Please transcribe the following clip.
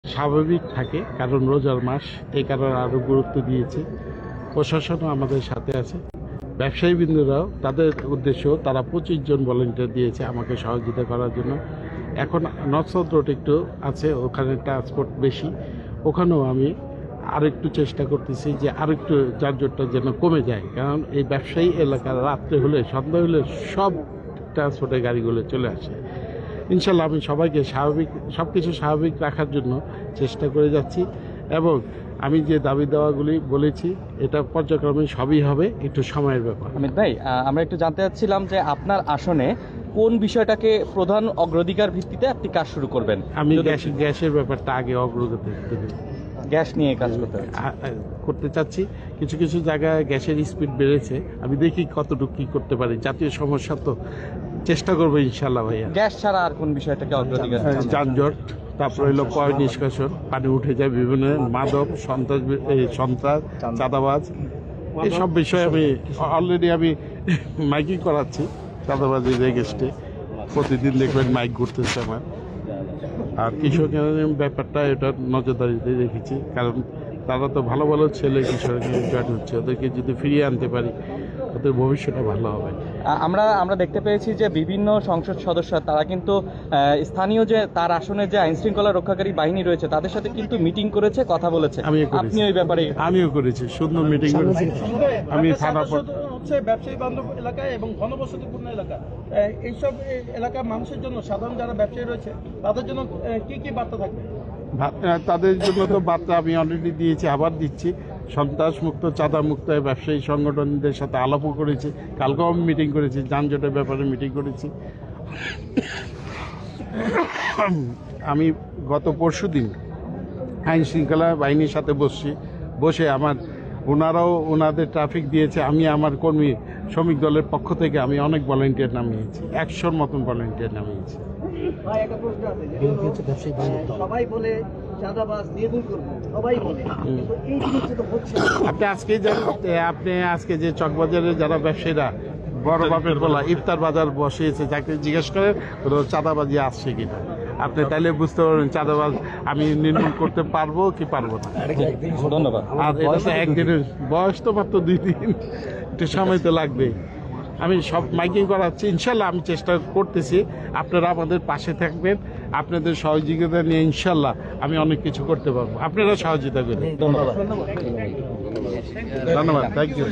স্বাভাবিক থাকে, কারণ রোজার মাস, এই কারণে আরও গুরুত্ব দিয়েছে। প্রশাসনও আমাদের সাথে আছে, ব্যবসায়ীবৃন্দরাও তাদের উদ্দেশ্য, তারা 25 জন ভলেন্টিয়ার দিয়েছে আমাকে সহযোগিতা করার জন্য। এখন নর্থ সাউথ রোড একটু আছে, ওখানে ট্রান্সপোর্ট বেশি, ওখানেও আমি আরেকটু চেষ্টা করতেছি যে আরেকটু যানজটটা যেন কমে যায়, কারণ এই ব্যবসায়ী এলাকার রাত্রে হলে, সন্ধ্যা হলে সব ট্রান্সপোর্টের গাড়িগুলো চলে আসে। ইনশাল্লাহ আমি সবাইকে সব কিছু স্বাভাবিক রাখার জন্য চেষ্টা করে যাচ্ছি, এবং আমি যে দাবি দেওয়াগুলি বলেছি এটা পর্যায়ক্রমে সবই হবে, একটু সময়ের ব্যাপার। অমিত ভাই, আমরা একটু জানতে চাচ্ছিলাম যে আপনার আসনে কোন বিষয়টাকে প্রধান অগ্রাধিকার ভিত্তিতে আপনি কাজ শুরু করবেন? আমি গ্যাসের ব্যাপারটা আগে অগ্রগতি দেব, গ্যাস নিয়ে কাজ করতে চাচ্ছি। কিছু কিছু জায়গায় গ্যাসের স্পিড বেড়েছে, আমি দেখি কতটুকু কী করতে পারি। জাতীয় সমস্যা তো চেষ্টা করবো ইনশাল্লাহ ভাইয়া। গ্যাস ছাড়া আর কোন বিষয়টাকে অগ্রাধিকার? যানজট, তারপরে হলো পয় নিষ্কাশন, পানি উঠে যায়, বিভিন্ন মাদক, সন্ত্রাস, চাঁদাবাজ, এইসব বিষয়ে আমি অলরেডি মাইকিং করাচ্ছি। চাঁদাবাজির এগেস্টে প্রতিদিন দেখবেন মাইক ঘুরতেছে আমার। আর কৃষকের ব্যাপারটা এটা নজরদারিতে রেখেছি, কারণ তারা তো ভালো ভালো ছেলে কৃষকের জয়েন হচ্ছে, ওদেরকে যদি ফিরিয়ে আনতে পারি ওদের ভবিষ্যৎটা ভালো হবে। আমরা দেখতে পেয়েছি যে বিভিন্ন সংসদ সদস্য তারা কিন্তু স্থানীয় যে তার আসনে যে আইন শৃঙ্খলা রক্ষাকারী বাহিনী রয়েছে তাদের সাথে কিন্তু মিটিং করেছে, কথা বলেছে। আপনি ওই ব্যাপারে? আমিও করেছি, সুন্দর মিটিং করেছি। আমি থানা হচ্ছে ব্যবসায়ী বান্ধব এলাকায় এবং ঘনবসতিপূর্ণ এলাকা, এইসব এলাকার মানুষের জন্য, সাধারণ যারা ব্যবসায়ী রয়েছে তাদের জন্য কি কি বার্তা থাকবে? তাদের জন্য তো বার্তা আমি অলরেডি দিয়েছি, আবার দিচ্ছি। সন্ত্রাস মুক্ত, চাঁদা মুক্ত ব্যবসায়ী সংগঠনদের সাথে আলাপও করেছি, কালকেও আমি মিটিং করেছি, যানজটের ব্যাপারে মিটিং করেছি। আমি গত পরশুদিন আইন শৃঙ্খলা বাহিনীর সাথে বসে ওনারাও ওনাদের ট্রাফিক দিয়েছে, আমি আমার কর্মী শ্রমিক দলের পক্ষ থেকে আমি অনেক ভলেন্টিয়ার নামিয়েছি, 100-র মতন ভলেন্টিয়ার নামিয়েছি। আপনি আজকে যে চকবাজারে যারা ব্যবসায়ীরা বড় বাপের বলা ইফতার বাজার বসিয়েছে, যাকে জিজ্ঞেস করেন চাঁদাবাজি আসছে কিনা, আপনি তাহলে বুঝতে পারবেন চাঁদাবাজ আমি নির্মূল করতে পারবো কি পারবো না। ধন্যবাদ। আর এটা তো একদিনের বয়স, তো মাত্র 2 দিন, একটু সময় তো লাগবে। আমি সব মাইকিং করাচ্ছি, ইনশাল্লাহ আমি চেষ্টা করতেছি। আপনারা আমাদের পাশে থাকবেন, আপনাদের সহযোগিতা নিয়ে ইনশাল্লাহ আমি অনেক কিছু করতে পারবো, আপনারা সহযোগিতা করবেন। ধন্যবাদ। ধন্যবাদ, থ্যাংক ইউ।